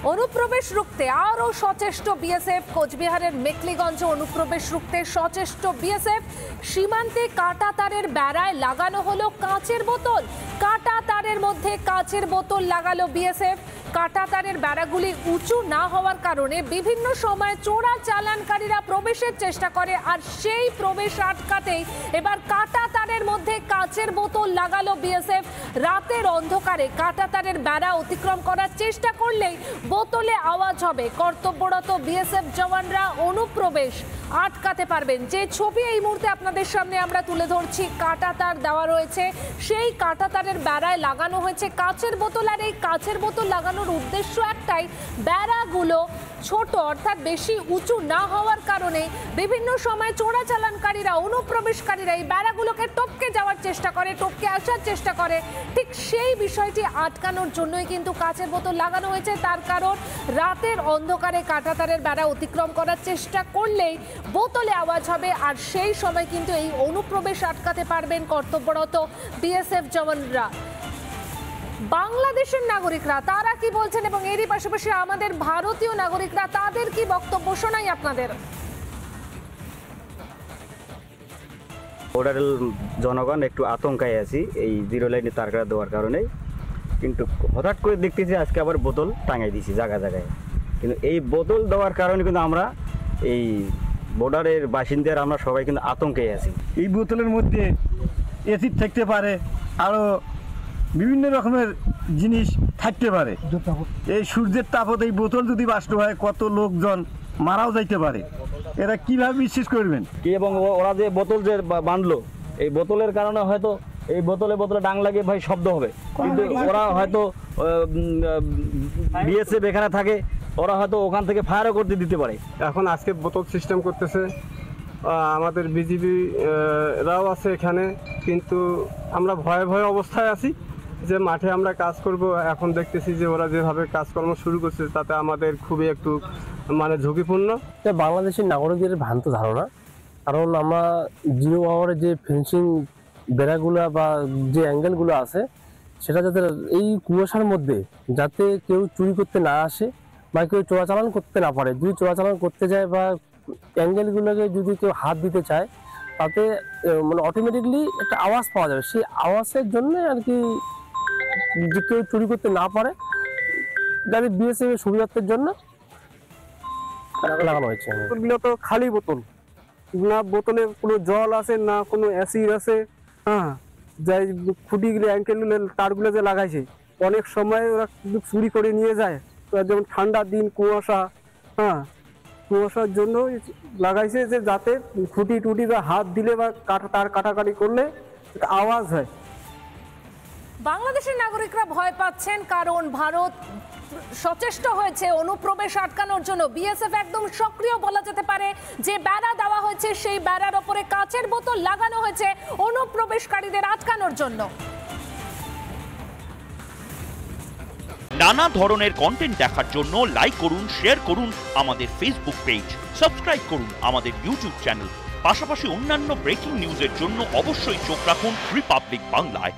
অনুপ্রবেশ রুখতে আরও সচেষ্ট বিএসএফ। কোচবিহারের মেকলিগঞ্জে অনুপ্রবেশ রুখতে সচেষ্ট বিএসএফ। সীমান্তে কাঁটা তারের বেড়ায় লাগানো হলো কাঁচের বোতল। কাঁটা তারের মধ্যে কাঁচের বোতল লাগালো বিএসএফ। কাঁটা তারের বেড়াগুলি উঁচু না হওয়ার কারণে বিভিন্ন সময় চোরা চালানকারীরা প্রবেশের চেষ্টা করে, আর সেই প্রবেশ আটকাতেই এবার কাঁটা তারের মধ্যে কাঁচের বোতল লাগালো বিএসএফ। রাতের অন্ধকারে কাঁটা তারের বেড়া অতিক্রম করার চেষ্টা করলেই বোতলে আওয়াজ হবে। কর্তব্যরত বিএসএফ জওয়ানরা অনুপ্রবেশ আটকাতে পারবেন। যে ছবি এই মুহূর্তে আপনাদের সামনে আমরা তুলে ধরছি, কাঁটা তার দেওয়া রয়েছে, সেই কাঁটা তারের বেড়ায় লাগানো হয়েছে কাঁচের বোতল। আর এই কাঁচের বোতল লাগানোর উদ্দেশ্য একটাই, বেড়াগুলো ছোট অর্থাৎ বেশি উঁচু না হওয়ার কারণে বিভিন্ন সময় চোরাচালানকারীরা, অনুপ্রবেশকারীরা এই বেড়াগুলোকে টপকে যাওয়ার চেষ্টা করে, টপকে আসার চেষ্টা করে। ঠিক সেই বিষয়টি আটকানোর জন্যই কিন্তু কাঁচের বোতল লাগানো হয়েছে। তার কারণ রাতের অন্ধকারে কাঁটাতারের বেড়া অতিক্রম করার চেষ্টা করলেই বোতলে আওয়াজ হবে, আর সেই সময় কিন্তু এই অনুপ্রবেশ আটকাতে পারবেন কর্তব্যরত বিএসএফ জওয়ানরা। বাংলাদেশের নাগরিকরা তারা কি বলছেন এবং এরই পাশাপাশি আমাদের ভারতীয় নাগরিকরা তাদের কি বক্তব্য শোনাই আপনাদের। বর্ডারের জনগণ একটু আতঙ্কায় আছি এই জিরো লাইনে তারকাটা দেওয়ার কারণে, কিন্তু হঠাৎ করে দেখতেছি আজকে আবার বোতল টাঙাই দিয়েছি জায়গায় জায়গায়। কিন্তু এই বোতল দেওয়ার কারণে কিন্তু আমরা এই বর্ডারের বাসিন্দারা আমরা সবাই কিন্তু আতঙ্কে আছি। এই বোতলের মধ্যে অ্যাসিড থাকতে পারে, আরও বিভিন্ন রকমের জিনিস থাকতে পারে। এই সূর্যের তাপত এই বোতল যদি বাষ্প হয় কত লোকজন মারাও যাইতে পারে। এরা কিভাবে বিশ্বাস করবেন কি? এবং ওরা যে বোতল যে বাঁধলো, এই বোতলের কারণে হয়তো এই বোতলে ডাং লাগে ভাই শব্দ হবে, কিন্তু ওরা হয়তো বিএসএফ এখানে থাকে, ওরা হয়তো ওখান থেকে ফায়ারও করতে দিতে পারে। এখন আজকে বোতল সিস্টেম করতেছে, আমাদের বিজিবি রাও আছে এখানে, কিন্তু আমরা ভয়ে ভয়ে অবস্থায় আছি যে মাঠে আমরা কাজ করব। এখন দেখতেছি যে ওরা যেভাবে কাজকর্ম শুরু করছে তাতে আমাদের খুবই একটু ঝুঁকিপূর্ণ। বাংলাদেশের নাগরিকদের ভ্রান্ত ধারণা, কারণ আমরা জিরো আওয়ারে যে ফেন্সিং বেড়াগুলো বা যে অ্যাঙ্গেলগুলো আছে সেটা যাতে এই কুয়াশার মধ্যে যাতে কেউ চুরি করতে না আসে বা কেউ চোরাচালান করতে না পারে। যদি চোরাচালান করতে যায় বা অ্যাঙ্গেলগুলোকে যদি কেউ হাত দিতে চায় তাতে অটোমেটিকলি একটা আওয়াজ পাওয়া যাবে। সেই আওয়াজের জন্য আর কি যে কেউ চুরি করতে না পারে, যাদের বিএসএফ এর সুবিধার্থের জন্য লাগানো হয়েছে। বোতলগুলো তো খালি বোতল, না বোতলে কোনো জল আছে না কোনো অ্যাসিড আছে। হ্যাঁ, যাই খুঁটিগুলো অ্যাঙ্কেলগুলো তারগুলো যে লাগাইছে অনেক সময় ওরা চুরি করে নিয়ে যায়। যেমন ঠান্ডার দিন কুয়াশা, হ্যাঁ কুয়াশার জন্য লাগাইছে যে যাতে খুঁটি টুটি বা হাত দিলে বা তার কাটাকাটি করলে আওয়াজ হয়। বাংলাদেশের নাগরিকরা ভয় পাচ্ছেন কারণ ভারত সচেষ্ট হয়েছে অনুপ্রবেশ আটকানোর জন্য। বিএসএফ একদম সক্রিয় বলা যেতে পারে। যে বেড়া দেওয়া হয়েছে সেই বেড়ার ওপরে কাঁচের বোতল লাগানো হয়েছে অনুপ্রবেশকারীদের আটকানোর জন্য। নানা ধরনের কন্টেন্ট দেখার জন্য লাইক করুন, শেয়ার করুন আমাদের ফেসবুক পেজ, সাবস্ক্রাইব করুন আমাদের ইউটিউব চ্যানেল। পাশাপাশি অন্যান্য ব্রেকিং নিউজের জন্য অবশ্যই চোখ রাখুন রিপাবলিক বাংলায়।